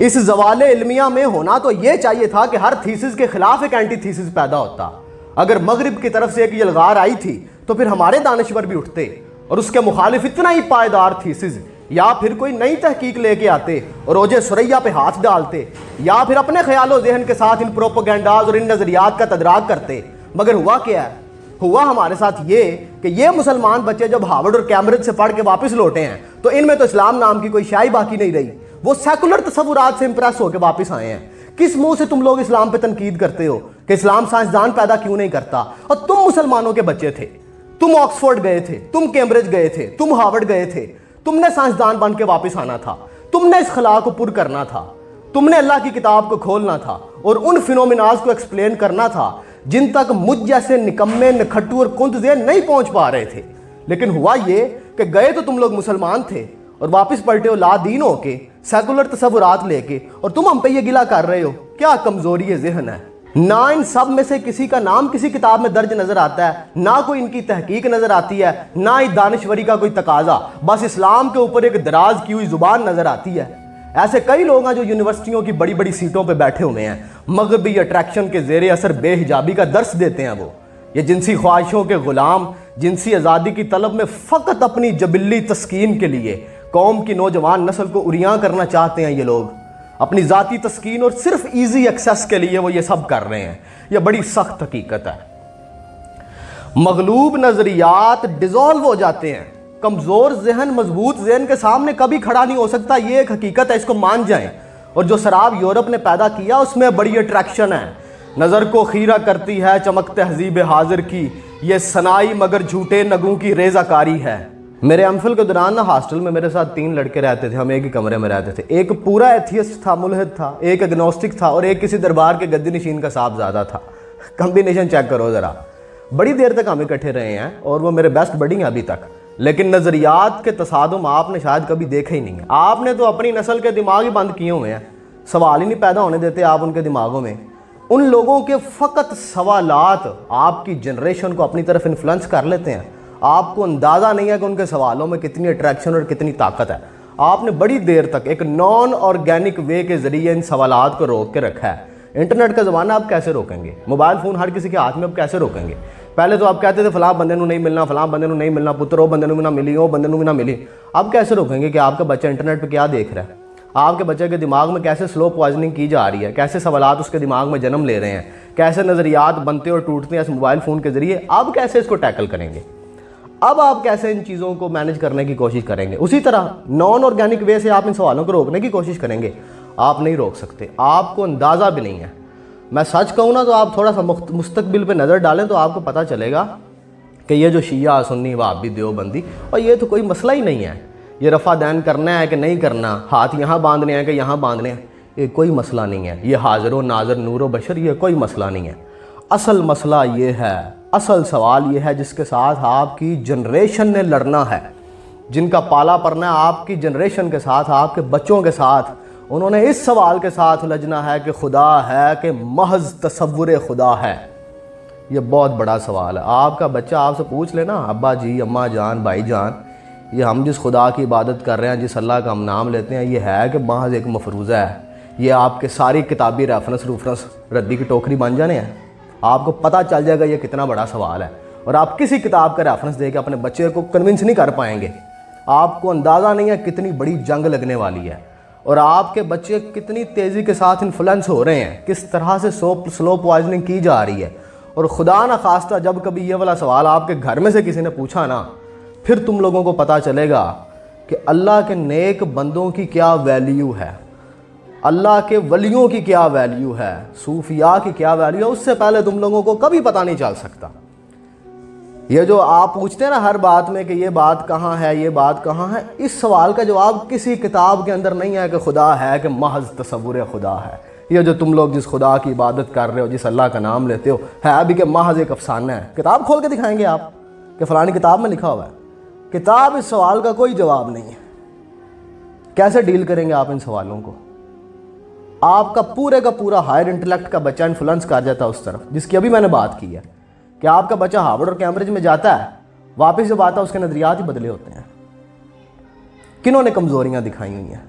اس زوال علمیہ میں ہونا تو یہ چاہیے تھا کہ ہر تھیسس کے خلاف ایک اینٹی تھیسس پیدا ہوتا. اگر مغرب کی طرف سے ایک یلغار آئی تھی تو پھر ہمارے دانشور بھی اٹھتے اور اس کے مخالف اتنا ہی پائیدار تھیسس یا پھر کوئی نئی تحقیق لے کے آتے اور اوجے سریا پہ ہاتھ ڈالتے یا پھر اپنے خیال و ذہن کے ساتھ ان پروپیگنڈاز اور ان نظریات کا تدراک کرتے. مگر ہوا کیا ہے؟ ہوا ہمارے ساتھ یہ کہ یہ مسلمان بچے جب ہارورڈ اور کیمبرج سے پڑھ کے واپس لوٹے ہیں تو ان میں تو اسلام نام کی کوئی شے باقی نہیں رہی. وہ سیکولر تصورات سے امپریس ہو کے واپس آئے ہیں. کس منہ سے تم لوگ اسلام پہ تنقید کرتے ہو کہ اسلام سائنسدان پیدا کیوں نہیں کرتا؟ اور تم مسلمانوں کے بچے تھے, تم آکسفورڈ گئے تھے, تم کیمبرج گئے تھے, تم ہارورڈ گئے تھے, تم نے سائنسدان بن کے واپس آنا تھا, تم نے اس خلا کو پر کرنا تھا, تم نے اللہ کی کتاب کو کھولنا تھا اور ان فینومیناز کو ایکسپلین کرنا تھا جن تک مجھ جیسے نکمے, نکھٹو اور کند ذہن نہیں پہنچ پا رہے تھے. لیکن ہوا یہ کہ گئے تو تم لوگ مسلمان تھے اور واپس پلٹے ہو لا دین ہو کے, سیکولر تصورات لے کے, اور تم ہم پہ یہ گلہ کر رہے ہو. کیا کمزوری ذہن ہے. نہ ان سب میں سے کسی کا نام کسی کتاب میں درج نظر آتا ہے, نہ کوئی ان کی تحقیق نظر آتی ہے, نہ ہی دانشوری کا کوئی تقاضا. بس اسلام کے اوپر ایک دراز کی ہوئی زبان نظر آتی ہے. ایسے کئی لوگ ہیں جو یونیورسٹیوں کی بڑی بڑی سیٹوں پہ بیٹھے ہوئے ہیں, مغربی اٹریکشن کے زیر اثر بے حجابی کا درس دیتے ہیں. وہ یہ جنسی خواہشوں کے غلام, جنسی آزادی کی طلب میں فقط اپنی جبلی تسکین کے لیے قوم کی نوجوان نسل کو عریاں کرنا چاہتے ہیں. یہ لوگ اپنی ذاتی تسکین اور صرف ایزی ایکسیس کے لیے وہ یہ سب کر رہے ہیں. یہ بڑی سخت حقیقت ہے. مغلوب نظریات ڈیزالو ہو جاتے ہیں. کمزور ذہن مضبوط ذہن کے سامنے کبھی کھڑا نہیں ہو سکتا. یہ ایک حقیقت ہے, اس کو مان جائیں. اور جو شراب یورپ نے پیدا کیا اس میں بڑی اٹریکشن ہے, نظر کو خیرہ کرتی ہے چمک تہذیب حاضر کی, یہ سنائی مگر جھوٹے نگوں کی ریزہ کاری ہے. میرے امفل کے دوران نا ہاسٹل میں میرے ساتھ 3 لڑکے رہتے تھے. ہم ایک ہی کمرے میں رہتے تھے. ایک پورا ایتھیسٹ تھا, ملحد تھا, ایک اگنوسٹک تھا, اور ایک کسی دربار کے گدی نشین کا صاحبزادہ تھا. کمبینیشن چیک کرو ذرا. بڑی دیر تک ہم اکٹھے رہے ہیں اور وہ میرے بیسٹ بڈی ہیں ابھی تک. لیکن نظریات کے تصادم آپ نے شاید کبھی دیکھے ہی نہیں ہے. آپ نے تو اپنی نسل کے دماغ ہی بند کیے ہوئے ہیں. سوال ہی نہیں پیدا ہونے دیتے آپ ان کے دماغوں میں. ان لوگوں کے فقط سوالات آپ کی جنریشن کو اپنی طرف انفلوئنس کر لیتے ہیں. آپ کو اندازہ نہیں ہے کہ ان کے سوالوں میں کتنی اٹریکشن اور کتنی طاقت ہے. آپ نے بڑی دیر تک ایک نان آرگینک وے کے ذریعے ان سوالات کو روک کے رکھا ہے. انٹرنیٹ کا زمانہ آپ کیسے روکیں گے؟ موبائل فون ہر کسی کے ہاتھ میں, آپ کیسے روکیں گے؟ پہلے تو آپ کہتے تھے فلاں بندے نو نہیں ملنا, فلاں بندے نو نہیں ملنا, پتر وہ بندے نو بھی نہ ملی, وہ بندے نو بھی نہ ملی. اب کیسے روکیں گے کہ آپ کا بچہ انٹرنیٹ پہ کیا دیکھ رہا ہے؟ آپ کے بچے کے دماغ میں کیسے سلو پوائزننگ کی جا رہی ہے, کیسے سوالات اس کے دماغ میں جنم لے رہے ہیں, کیسے نظریات بنتے اور ٹوٹتے ہیں اس موبائل فون کے ذریعے. اب کیسے اس کو ٹیکل کریں گے؟ اب آپ کیسے ان چیزوں کو مینج کرنے کی کوشش کریں گے؟ اسی طرح نان آرگینک وے سے آپ ان سوالوں کو روکنے کی کوشش کریں گے. آپ نہیں روک سکتے. آپ کو اندازہ بھی نہیں ہے. میں سچ کہوں نا تو آپ تھوڑا سا مستقبل پہ نظر ڈالیں تو آپ کو پتہ چلے گا کہ یہ جو شیعہ سنی وہابی دیوبندی, اور یہ تو کوئی مسئلہ ہی نہیں ہے. یہ رفع دین کرنا ہے کہ نہیں کرنا, ہاتھ یہاں باندھنے ہیں کہ یہاں باندھنے ہیں, یہ کوئی مسئلہ نہیں ہے. یہ حاضر و ناظر نور و بشر, یہ کوئی مسئلہ نہیں ہے. اصل مسئلہ یہ ہے, اصل سوال یہ ہے جس کے ساتھ آپ کی جنریشن نے لڑنا ہے, جن کا پالا پڑنا ہے آپ کی جنریشن کے ساتھ, آپ کے بچوں کے ساتھ. انہوں نے اس سوال کے ساتھ الجھنا ہے کہ خدا ہے کہ محض تصور خدا ہے. یہ بہت بڑا سوال ہے. آپ کا بچہ آپ سے پوچھ لینا, ابا جی, اماں جان, بھائی جان, یہ ہم جس خدا کی عبادت کر رہے ہیں, جس اللہ کا ہم نام لیتے ہیں, یہ ہے کہ محض ایک مفروضہ ہے؟ یہ آپ کے ساری کتابی ریفرنس ردی کی ٹوکری بن جانے ہیں. آپ کو پتہ چل جائے گا یہ کتنا بڑا سوال ہے, اور آپ کسی کتاب کا ریفرنس دے کے اپنے بچے کو کنونس نہیں کر پائیں گے. آپ کو اندازہ نہیں ہے کتنی بڑی جنگ لگنے والی ہے, اور آپ کے بچے کتنی تیزی کے ساتھ انفلوئنس ہو رہے ہیں, کس طرح سے سلو پوائزننگ کی جا رہی ہے. اور خدا نہ خواستہ جب کبھی یہ والا سوال آپ کے گھر میں سے کسی نے پوچھا نا, پھر تم لوگوں کو پتہ چلے گا کہ اللہ کے نیک بندوں کی کیا ویلیو ہے, اللہ کے ولیوں کی کیا ویلیو ہے, صوفیاء کی کیا ویلیو ہے. اس سے پہلے تم لوگوں کو کبھی پتہ نہیں چل سکتا. یہ جو آپ پوچھتے ہیں نا ہر بات میں کہ یہ بات کہاں ہے, یہ بات کہاں ہے, اس سوال کا جواب کسی کتاب کے اندر نہیں ہے کہ خدا ہے کہ محض تصور خدا ہے. یہ جو تم لوگ جس خدا کی عبادت کر رہے ہو, جس اللہ کا نام لیتے ہو, ہے ابھی کہ محض ایک افسانہ ہے. کتاب کھول کے دکھائیں گے آپ کہ فلانی کتاب میں لکھا ہوا ہے. کتاب اس سوال کا کوئی جواب نہیں ہے. کیسے ڈیل کریں گے آپ ان سوالوں کو؟ آپ کا پورا ہائر انٹلیکٹ کا بچہ انفلوئنس کر جاتا ہے اس طرف, جس کی ابھی میں نے بات کی ہے کہ آپ کا بچہ ہارورڈ اور کیمبرج میں جاتا ہے, واپس جب آتا ہے اس کے نظریات ہی بدلے ہوتے ہیں. کنہوں نے کمزوریاں دکھائی ہوئی ہیں؟